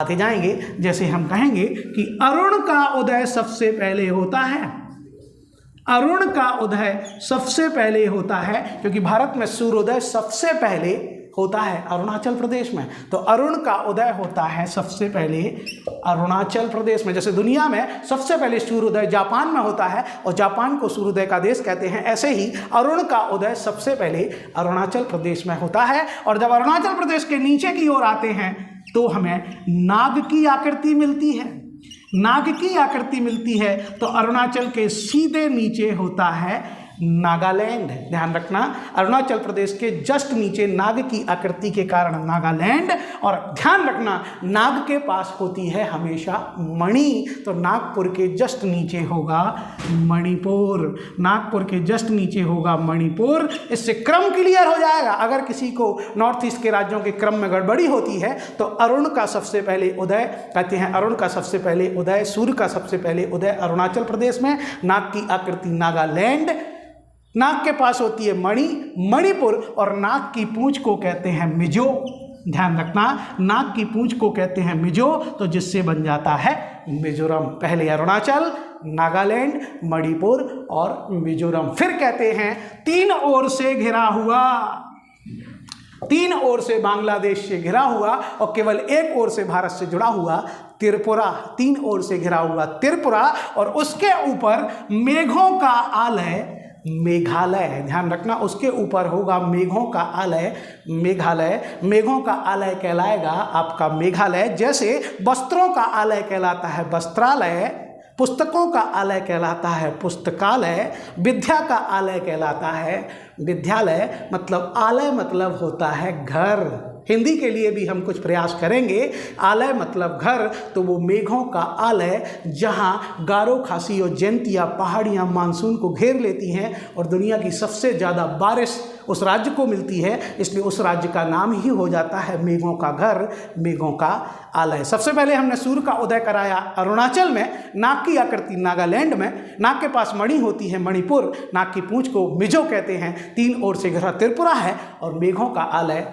आते जाएंगे। जैसे हम कहेंगे कि अरुण का उदय सबसे पहले होता है, अरुण का उदय सबसे पहले होता है, क्योंकि भारत में सूर्योदय सबसे पहले होता है अरुणाचल प्रदेश में। तो अरुण का उदय होता है सबसे पहले अरुणाचल प्रदेश में। जैसे दुनिया में सबसे पहले सूर्योदय जापान में होता है और जापान को सूर्योदय का देश कहते हैं, ऐसे ही अरुण का उदय सबसे पहले अरुणाचल प्रदेश में होता है। और जब अरुणाचल प्रदेश के नीचे की ओर आते हैं तो हमें नाग की आकृति मिलती है। नाग की आकृति मिलती है तो अरुणाचल के सीधे नीचे होता है नागालैंड। ध्यान रखना, अरुणाचल प्रदेश के जस्ट नीचे नाग की आकृति के कारण नागालैंड। और ध्यान रखना, नाग के पास होती है हमेशा मणि, तो नागपुर के जस्ट नीचे होगा मणिपुर। नागपुर के जस्ट नीचे होगा मणिपुर। इससे क्रम क्लियर हो जाएगा। अगर किसी को नॉर्थ ईस्ट के राज्यों के क्रम में गड़बड़ी होती है तो अरुण का सबसे पहले उदय कहते हैं, अरुण का सबसे पहले उदय, सूर्य का सबसे पहले उदय अरुणाचल प्रदेश में, नाग की आकृति नागालैंड, नाक के पास होती है मणि, मणिपुर, और नाक की पूंछ को कहते हैं मिजो। ध्यान रखना, नाक की पूंछ को कहते हैं मिजो, तो जिससे बन जाता है मिजोरम। पहले अरुणाचल, नागालैंड, मणिपुर और मिजोरम। फिर कहते हैं तीन ओर से घिरा हुआ, तीन ओर से बांग्लादेश से घिरा हुआ और केवल एक ओर से भारत से जुड़ा हुआ त्रिपुरा। तीन ओर से घिरा हुआ त्रिपुरा और उसके ऊपर मेघों का आलय मेघालय। ध्यान रखना, उसके ऊपर होगा मेघों का आलय मेघालय। मेघों का आलय कहलाएगा आपका मेघालय। जैसे वस्त्रों का आलय कहलाता है वस्त्रालय, पुस्तकों का आलय कहलाता है पुस्तकालय, विद्या का आलय कहलाता है विद्यालय। मतलब आलय मतलब होता है घर। हिंदी के लिए भी हम कुछ प्रयास करेंगे। आलय मतलब घर, तो वो मेघों का आलय, जहाँ गारो, खासी और जयंतिया पहाड़ियाँ मानसून को घेर लेती हैं और दुनिया की सबसे ज़्यादा बारिश उस राज्य को मिलती है, इसलिए उस राज्य का नाम ही हो जाता है मेघों का घर, मेघों का आलय। सबसे पहले हमने सूर्य का उदय कराया अरुणाचल में, नाक की आकृति नागालैंड में, नाक के पास मणि होती है मणिपुर, नाक की पूंछ को मिजो कहते हैं, तीन ओर से घिरा त्रिपुरा है और मेघों का आलय